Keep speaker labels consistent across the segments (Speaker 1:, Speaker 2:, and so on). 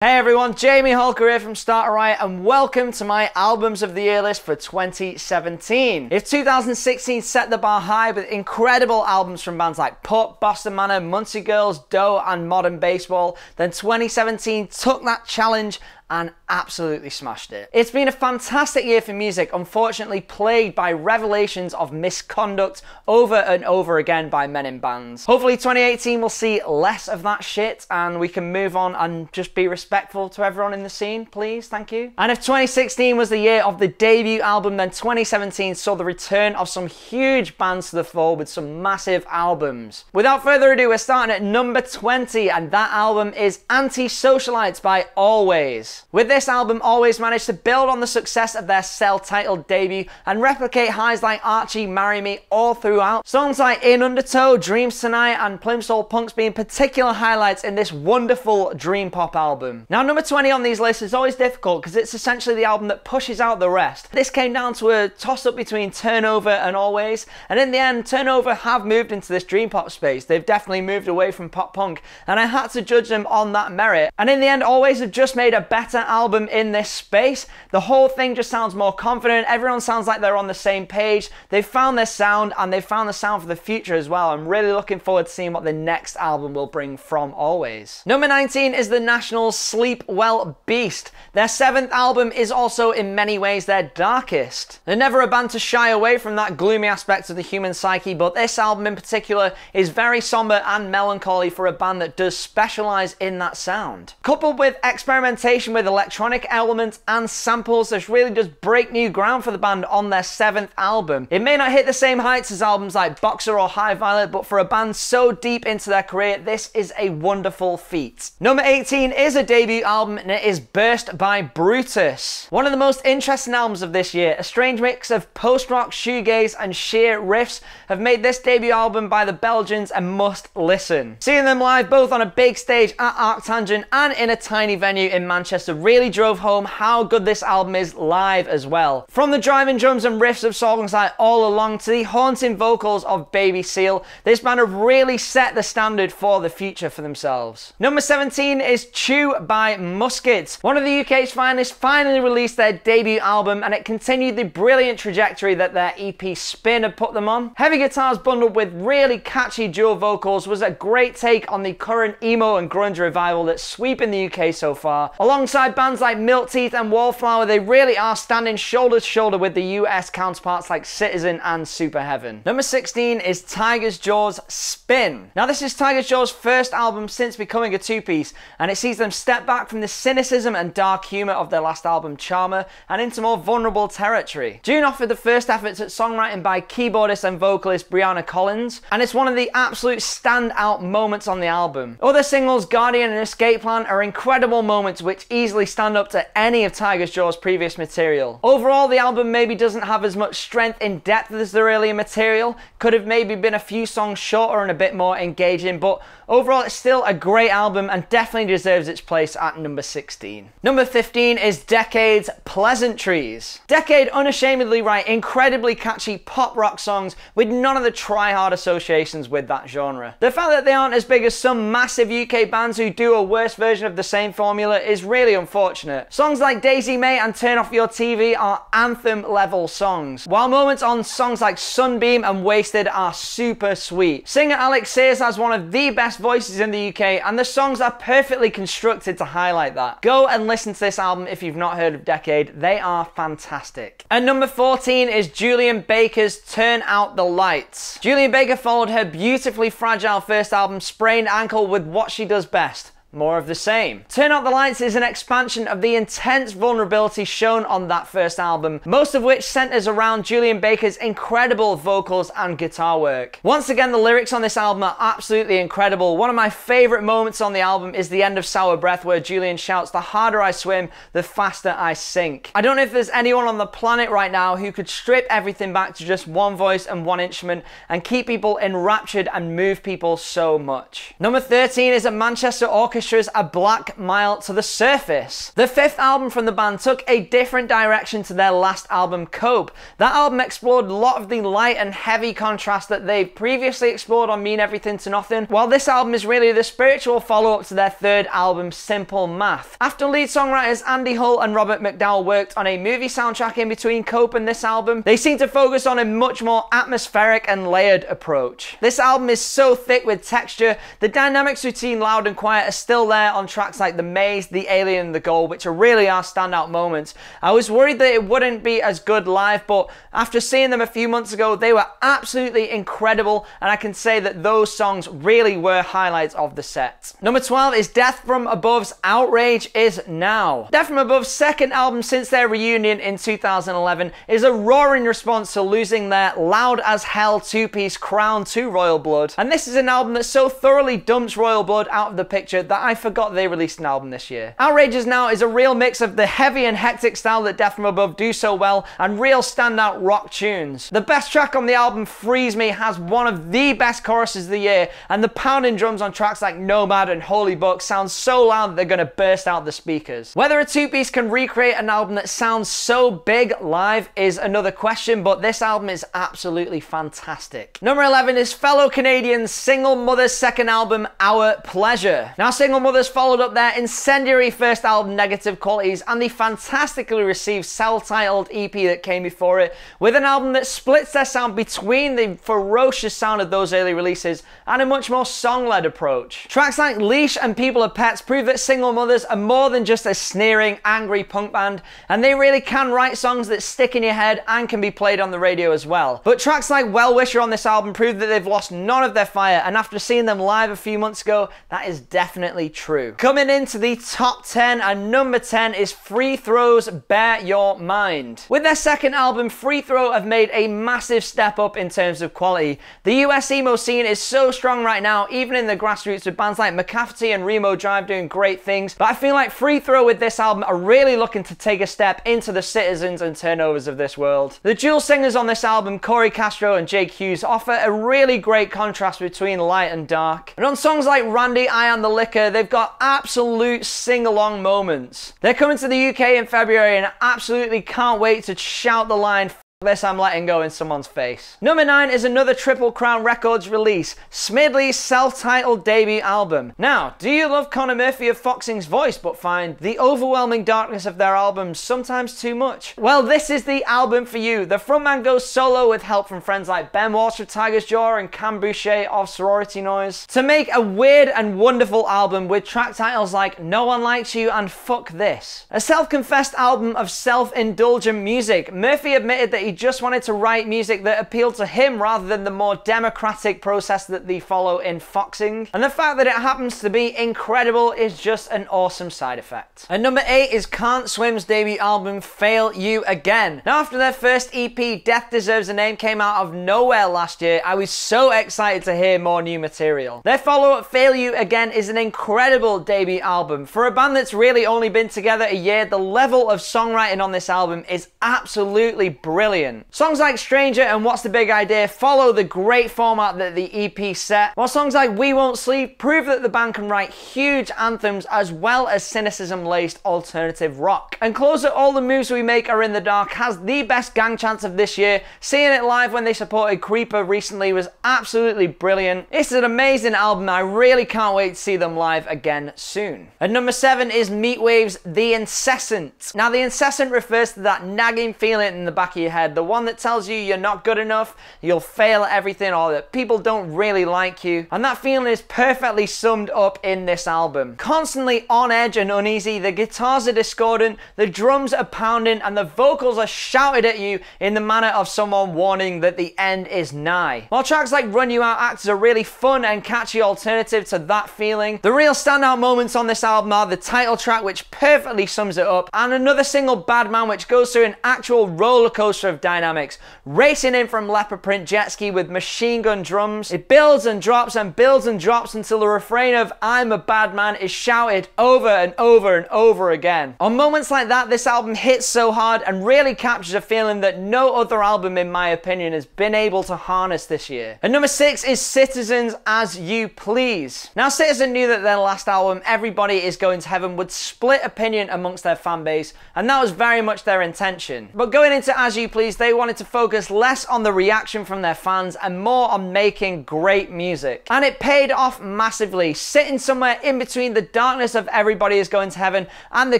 Speaker 1: Hey everyone, Jamie Holker here from Starter Riot and welcome to my Albums of the Year list for 2017. If 2016 set the bar high with incredible albums from bands like Puck, Boston Manor, Muncie Girls, Doe and Modern Baseball, then 2017 took that challenge and absolutely smashed it. It's been a fantastic year for music, unfortunately plagued by revelations of misconduct over and over again by men in bands. Hopefully 2018 will see less of that shit and we can move on and just be respectful to everyone in the scene, please, thank you. And if 2016 was the year of the debut album, then 2017 saw the return of some huge bands to the fore with some massive albums. Without further ado, we're starting at number 20 and that album is Anti-Socialites by Always. With this album, Always managed to build on the success of their self-titled debut and replicate highs like Archie, Marry Me all throughout. Songs like In Undertow, Dreams Tonight and Plimsoll Punks being particular highlights in this wonderful dream pop album. Now number 20 on these lists is always difficult because it's essentially the album that pushes out the rest. This came down to a toss-up between Turnover and Always, and in the end Turnover have moved into this dream pop space. They've definitely moved away from pop punk and I had to judge them on that merit, and in the end Always have just made a better album in this space. The whole thing just sounds more confident, everyone sounds like they're on the same page, they've found their sound and they've found the sound for the future as well. I'm really looking forward to seeing what the next album will bring from Always. Number 19 is the National's Sleep Well Beast. Their 7th album is also in many ways their darkest. They're never a band to shy away from that gloomy aspect of the human psyche, but this album in particular is very somber and melancholy for a band that does specialise in that sound. Coupled with experimentation with electronic elements and samples, this really does break new ground for the band on their 7th album. It may not hit the same heights as albums like Boxer or High Violet, but for a band so deep into their career, this is a wonderful feat. Number 18 is a debut album and it is Burst by Brutus. One of the most interesting albums of this year, a strange mix of post-rock, shoegaze and sheer riffs have made this debut album by the Belgians a must listen. Seeing them live both on a big stage at Arctangent and in a tiny venue in Manchester really drove home how good this album is live as well. From the driving drums and riffs of songs like All Along to the haunting vocals of Baby Seal, this band have really set the standard for the future for themselves. Number 17 is Chew by Musket. One of the UK's finest finally released their debut album and it continued the brilliant trajectory that their EP Spin had put them on. Heavy guitars bundled with really catchy dual vocals was a great take on the current emo and grunge revival that's sweeping the UK so far. Alongside bands like Milk Teeth and Wallflower, they really are standing shoulder to shoulder with the US counterparts like Citizen and Super Heaven. Number 16 is Tiger's Jaw's Spin. Now this is Tiger's Jaw's first album since becoming a two-piece, and it sees them step back from the cynicism and dark humour of their last album Charmer and into more vulnerable territory. June offered the first efforts at songwriting by keyboardist and vocalist Brianna Collins, and it's one of the absolute standout moments on the album. Other singles, Guardian and Escape Plan, are incredible moments which easily stand up to any of Tiger's Jaw's previous material. Overall, the album maybe doesn't have as much strength in depth as the earlier material, could have maybe been a few songs shorter and a bit more engaging, but overall it's still a great album and definitely deserves its place at number 16. Number 15 is Decade's Pleasantries. Decade unashamedly write incredibly catchy pop rock songs with none of the try-hard associations with that genre. The fact that they aren't as big as some massive UK bands who do a worse version of the same formula is really unfortunate. Songs like Daisy May and Turn Off Your TV are anthem level songs, while moments on songs like Sunbeam and Wasted are super sweet. Singer Alex Sears has one of the best voices in the UK and the songs are perfectly constructed to highlight that. Go and listen to this album if you've not heard of Decade, they are fantastic. And number 14 is Julien Baker's Turn Out the Lights. Julien Baker followed her beautifully fragile first album Sprained Ankle with what she does best. More of the same. Turn Out the Lights is an expansion of the intense vulnerability shown on that first album, most of which centers around Julien Baker's incredible vocals and guitar work. Once again, the lyrics on this album are absolutely incredible. One of my favorite moments on the album is the end of Sour Breath where Julien shouts, "The harder I swim, the faster I sink." I don't know if there's anyone on the planet right now who could strip everything back to just one voice and one instrument and keep people enraptured and move people so much. Number 13 is a Manchester orchestra ORCHESTRA's A Black Mile to the Surface. The fifth album from the band took a different direction to their last album, Cope. That album explored a lot of the light and heavy contrast that they've previously explored on Mean Everything to Nothing, while this album is really the spiritual follow-up to their third album, Simple Math. After lead songwriters Andy Hull and Robert McDowell worked on a movie soundtrack in between Cope and this album, they seem to focus on a much more atmospheric and layered approach. This album is so thick with texture. The dynamics between loud and quiet are still there on tracks like The Maze, The Alien and The Goal, which really are standout moments. I was worried that it wouldn't be as good live, but after seeing them a few months ago, they were absolutely incredible, and I can say that those songs really were highlights of the set. Number 12 is Death From Above's Outrage Is Now. Death From Above's second album since their reunion in 2011 is a roaring response to losing their loud as hell two-piece crown to Royal Blood, and this is an album that so thoroughly dumps Royal Blood out of the picture that I forgot they released an album this year. Outrage Is Now is a real mix of the heavy and hectic style that Death From Above do so well and real standout rock tunes. The best track on the album, Freeze Me, has one of the best choruses of the year, and the pounding drums on tracks like Nomad and Holy Book sound so loud that they're going to burst out the speakers. Whether a two-piece can recreate an album that sounds so big live is another question, but this album is absolutely fantastic. Number 11 is fellow Canadians Single Mother's second album, Our Pleasure. Now, Single Mothers followed up their incendiary first album, Negative Qualities, and the fantastically received self-titled EP that came before it, with an album that splits their sound between the ferocious sound of those early releases and a much more song-led approach. Tracks like Leash and People Are Pets prove that Single Mothers are more than just a sneering, angry punk band, and they really can write songs that stick in your head and can be played on the radio as well. But tracks like Well Wisher on this album prove that they've lost none of their fire, and after seeing them live a few months ago, that is definitely true. Coming into the top 10, and number 10 is Free Throw's Bear Your Mind. With their second album, Free Throw have made a massive step up in terms of quality. The US emo scene is so strong right now, even in the grassroots, with bands like McCafferty and Remo Drive doing great things, but I feel like Free Throw with this album are really looking to take a step into the Citizens and Turnovers of this world. The dual singers on this album, Corey Castro and Jake Hughes, offer a really great contrast between light and dark. And on songs like Randy, I Am the Liquor, they've got absolute sing-along moments. They're coming to the UK in February, and I absolutely can't wait to shout the line, "F this, I'm letting go," in someone's face. Number 9 is another Triple Crown Records release, Smidley's self-titled debut album. Now, do you love Conor Murphy of Foxing's voice but find the overwhelming darkness of their albums sometimes too much? Well, this is the album for you. The frontman goes solo with help from friends like Ben Walsh of Tiger's Jaw and Cam Boucher of Sorority Noise to make a weird and wonderful album with track titles like No One Likes You and Fuck This. A self-confessed album of self-indulgent music, Murphy admitted that he just wanted to write music that appealed to him rather than the more democratic process that they follow in Foxing. And the fact that it happens to be incredible is just an awesome side effect. And number 8 is Can't Swim's debut album, Fail You Again. Now, after their first EP, Death Deserves a Name, came out of nowhere last year, I was so excited to hear more new material. Their follow-up, Fail You Again, is an incredible debut album. For a band that's really only been together a year, the level of songwriting on this album is absolutely brilliant. Songs like Stranger and What's the Big Idea follow the great format that the EP set, while songs like We Won't Sleep prove that the band can write huge anthems as well as cynicism-laced alternative rock. And closer, All the Moves We Make Are in the Dark has the best gang chants of this year. Seeing it live when they supported Creeper recently was absolutely brilliant. It's an amazing album. I really can't wait to see them live again soon. And number 7 is Meatwave's The Incessant. Now, The Incessant refers to that nagging feeling in the back of your head, the one that tells you you're not good enough, you'll fail at everything, or that people don't really like you. And that feeling is perfectly summed up in this album. Constantly on edge and uneasy, the guitars are discordant, the drums are pounding, and the vocals are shouted at you in the manner of someone warning that the end is nigh. While tracks like Run You Out act as a really fun and catchy alternative to that feeling, the real standout moments on this album are the title track, which perfectly sums it up, and another single, Bad Man, which goes through an actual roller coaster of of dynamics, racing in from leopard print jet ski with machine gun drums. It builds and drops and builds and drops until the refrain of "I'm a bad man" is shouted over and over and over again. On moments like that, this album hits so hard and really captures a feeling that no other album, in my opinion, has been able to harness this year. And number 6 is Citizen's As You Please. Now, Citizen knew that their last album, Everybody Is Going to Heaven, would split opinion amongst their fan base, and that was very much their intention. But going into As You Please, they wanted to focus less on the reaction from their fans and more on making great music. And it paid off massively, sitting somewhere in between the darkness of Everybody Is Going to Heaven and the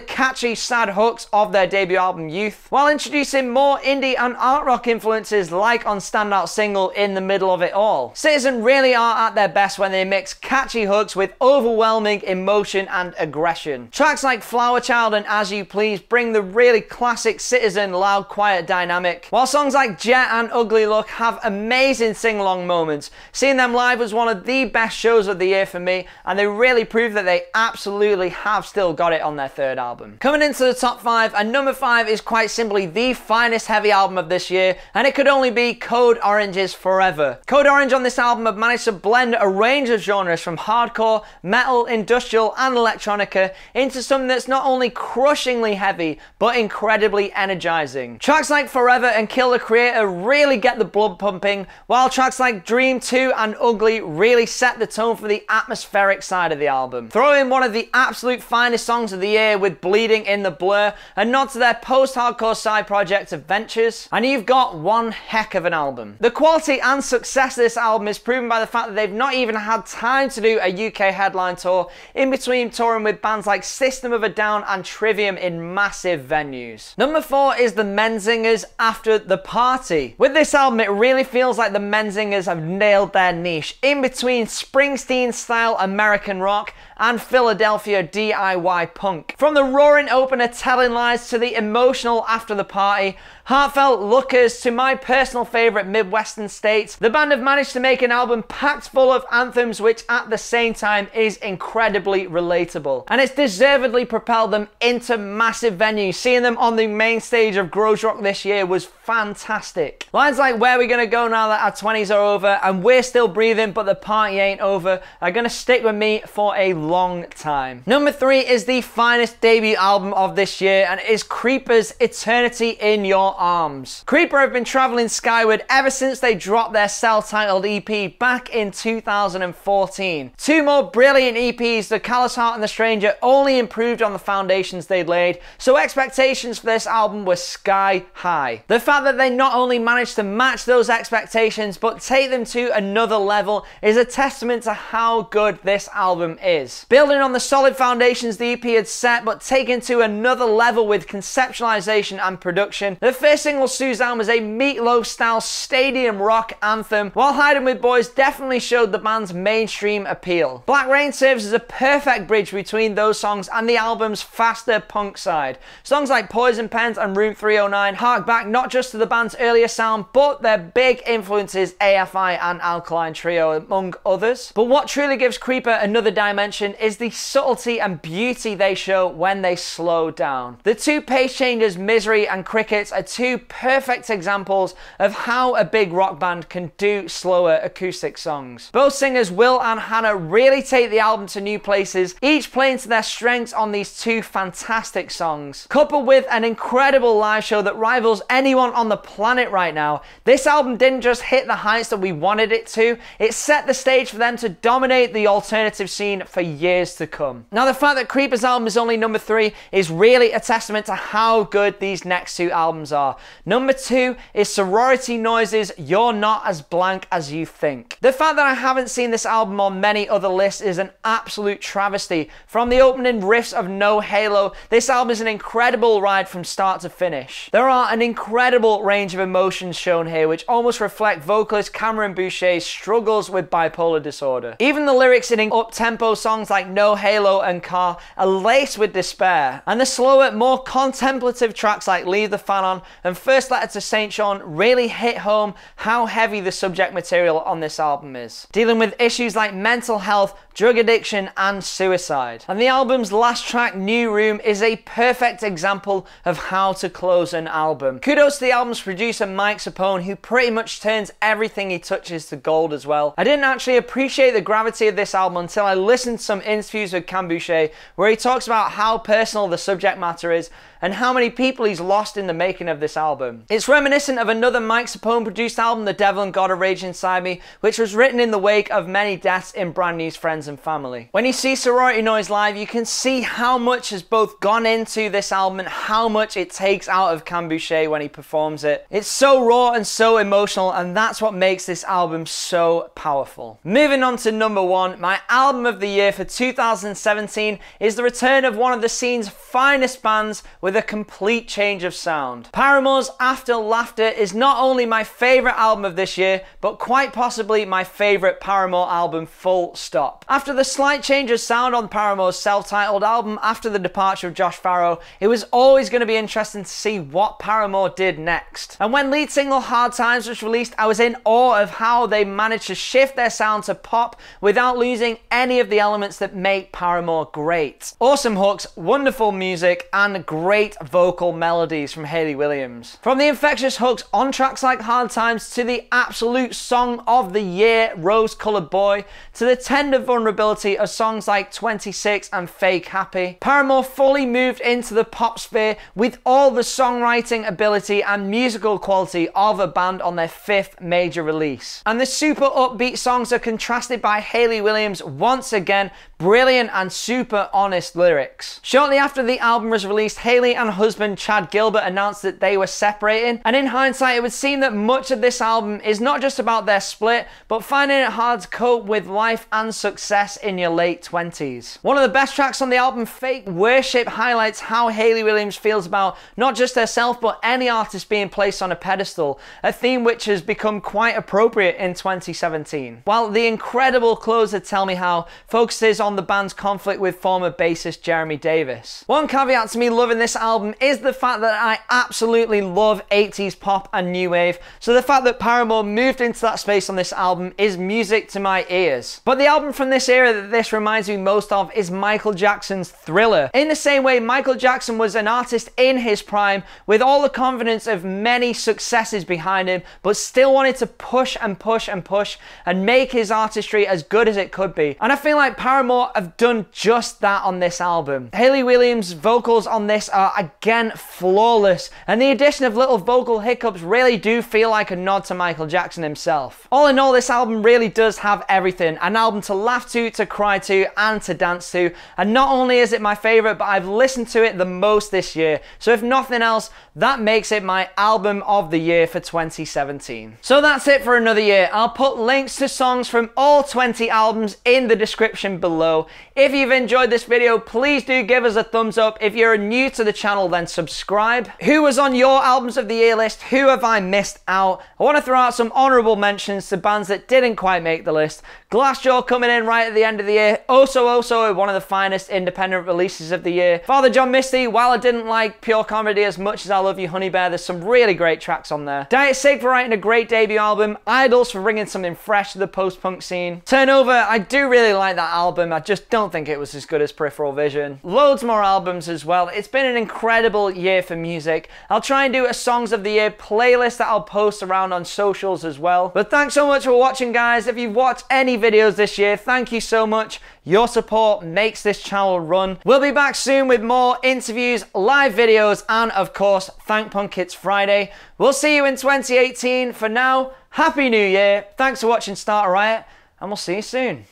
Speaker 1: catchy, sad hooks of their debut album Youth, while introducing more indie and art rock influences like on Standout Single in the middle of it all. Citizen really are at their best when they mix catchy hooks with overwhelming emotion and aggression. Tracks like Flower Child and As You Please bring the really classic Citizen loud, quiet dynamic, while songs like Jet and Ugly Look have amazing sing-along moments. Seeing them live was one of the best shows of the year for me, and they really proved that they absolutely have still got it on their third album. Coming into the top 5, and number 5 is quite simply the finest heavy album of this year, and it could only be Code Orange's Forever. Code Orange on this album have managed to blend a range of genres from hardcore, metal, industrial and electronica into something that's not only crushingly heavy, but incredibly energizing. Tracks like Forever and Kill the Creator really get the blood pumping, while tracks like Dream 2 and Ugly really set the tone for the atmospheric side of the album. Throw in one of the absolute finest songs of the year with Bleeding in the Blur, a nod to their post-hardcore side project Adventures, and you've got one heck of an album. The quality and success of this album is proven by the fact that they've not even had time to do a UK headline tour, in between touring with bands like System of a Down and Trivium in massive venues. Number 4 is the Menzingers' After the Party. With this album, it really feels like the Menzingers have nailed their niche, in between Springsteen-style American rock and Philadelphia DIY punk. From the roaring opener Telling Lies to the emotional After the Party, heartfelt Lookers to my personal favourite Midwestern States, the band have managed to make an album packed full of anthems which at the same time is incredibly relatable. And it's deservedly propelled them into massive venues. Seeing them on the main stage of Grows Rock this year was fantastic. Lines like "Where we gonna go now that our 20s are over" and "We're still breathing but the party ain't over" are gonna stick with me for a long time. Number 3 is the finest debut album of this year, and it is Creeper's Eternity in Your Arms. Creeper have been travelling skyward ever since they dropped their self-titled EP back in 2014. Two more brilliant EPs, The Callous Heart and The Stranger, only improved on the foundations they'd laid, so expectations for this album were sky high. The fact that they not only managed to match those expectations but take them to another level is a testament to how good this album is. Building on the solid foundations the EP had set, but taken to another level with conceptualization and production. The first single, Suzanne, was a Meatloaf-style stadium rock anthem, while Hiding with Boys definitely showed the band's mainstream appeal. Black Rain serves as a perfect bridge between those songs and the album's faster punk side. Songs like Poison Pens and Room 309 hark back not just to the band's earlier sound, but their big influences AFI and Alkaline Trio, among others. But what truly gives Creeper another dimension is the subtlety and beauty they show when they slow down. The two pace changes, Misery and Crickets, are two perfect examples of how a big rock band can do slower acoustic songs. Both singers, Will and Hannah, really take the album to new places, each playing to their strengths on these two fantastic songs. Coupled with an incredible live show that rivals anyone on the planet right now, this album didn't just hit the heights that we wanted it to, it set the stage for them to dominate the alternative scene for years to come. Now, the fact that Creeper's album is only number 3 is really a testament to how good these next two albums are. Number 2 is Sorority Noise's You're Not As Blank As You Think. The fact that I haven't seen this album on many other lists is an absolute travesty. From the opening riffs of No Halo, this album is an incredible ride from start to finish. There are an incredible range of emotions shown here which almost reflect vocalist Cameron Boucher's struggles with bipolar disorder. Even the lyrics in up-tempo songs songs like No Halo and Car are laced with despair, and the slower, more contemplative tracks like Leave the Fan On and First Letter to St. John really hit home how heavy the subject material on this album is, dealing with issues like mental health, drug addiction and suicide. And the album's last track, New Room, is a perfect example of how to close an album. Kudos to the album's producer Mike Sapone, who pretty much turns everything he touches to gold as well. I didn't actually appreciate the gravity of this album until I listened to some interviews with Cam Boucher, where he talks about how personal the subject matter is and how many people he's lost in the making of this album. It's reminiscent of another Mike Sapone produced album, The Devil and God Are Rage Inside Me, which was written in the wake of many deaths in Brand New's friends and family. When you see Sorority Noise live, you can see how much has both gone into this album and how much it takes out of Cam Boucher when he performs it. It's so raw and so emotional, and that's what makes this album so powerful. Moving on to number one, my album of the year for 2017 is the return of one of the scene's finest bands with a complete change of sound. Paramore's After Laughter is not only my favourite album of this year, but quite possibly my favourite Paramore album, full stop. After the slight change of sound on Paramore's self-titled album after the departure of Josh Farro, it was always going to be interesting to see what Paramore did next. And when lead single Hard Times was released, I was in awe of how they managed to shift their sound to pop without losing any of the elements that make Paramore great. Awesome hooks, wonderful music, and great vocal melodies from Hayley Williams. From the infectious hooks on tracks like Hard Times to the absolute song of the year, Rose Colored Boy, to the tender vulnerability of songs like 26 and Fake Happy, Paramore fully moved into the pop sphere with all the songwriting ability and musical quality of a band on their fifth major release. And the super upbeat songs are contrasted by Hayley Williams' once again brilliant and super honest lyrics. Shortly after the album was released, Hayley and husband Chad Gilbert announced that they were separating, and in hindsight it would seem that much of this album is not just about their split, but finding it hard to cope with life and success in your late 20s. One of the best tracks on the album, Fake Worship, highlights how Hayley Williams feels about not just herself but any artist being placed on a pedestal, a theme which has become quite appropriate in 2017. While the incredible closer Tell Me How focuses on the band's conflict with former bassist Jeremy Davis. One caveat to me loving this album is the fact that I absolutely love 80s pop and new wave, so the fact that Paramore moved into that space on this album is music to my ears. But the album from this era that this reminds me most of is Michael Jackson's Thriller. In the same way, Michael Jackson was an artist in his prime with all the confidence of many successes behind him, but still wanted to push and push and push and make his artistry as good as it could be. And I feel like Paramore have done just that on this album. Hayley Williams' vocals on this are again flawless, and the addition of little vocal hiccups really do feel like a nod to Michael Jackson himself. All in all, this album really does have everything. An album to laugh to cry to, and to dance to. And not only is it my favourite, but I've listened to it the most this year. So if nothing else, that makes it my album of the year for 2017. So that's it for another year. I'll put links to songs from all 20 albums in the description below. If you've enjoyed this video, please do give us a thumbs up. If you're new to the channel, then subscribe. Who was on your albums of the year list? Who have I missed out? I want to throw out some honourable mentions to bands that didn't quite make the list. Glassjaw coming in right at the end of the year. Also one of the finest independent releases of the year. Father John Misty, while I didn't like Pure Comedy as much as I love you Honey Bear, there's some really great tracks on there. Diet Sig for writing a great debut album. Idols for bringing something fresh to the post-punk scene. Turnover, I do really like that album. I just don't think it was as good as Peripheral Vision. Loads more albums as well. It's been an incredible year for music. I'll try and do a Songs of the Year playlist that I'll post around on socials as well. But thanks so much for watching, guys. If you've watched any videos this year, thank you so much. Your support makes this channel run. We'll be back soon with more interviews, live videos, and of course, Thank Punk It's Friday. We'll see you in 2018. For now, Happy New Year. Thanks for watching Start a Riot, and we'll see you soon.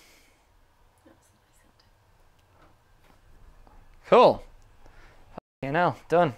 Speaker 1: Cool. Fucking hell, done.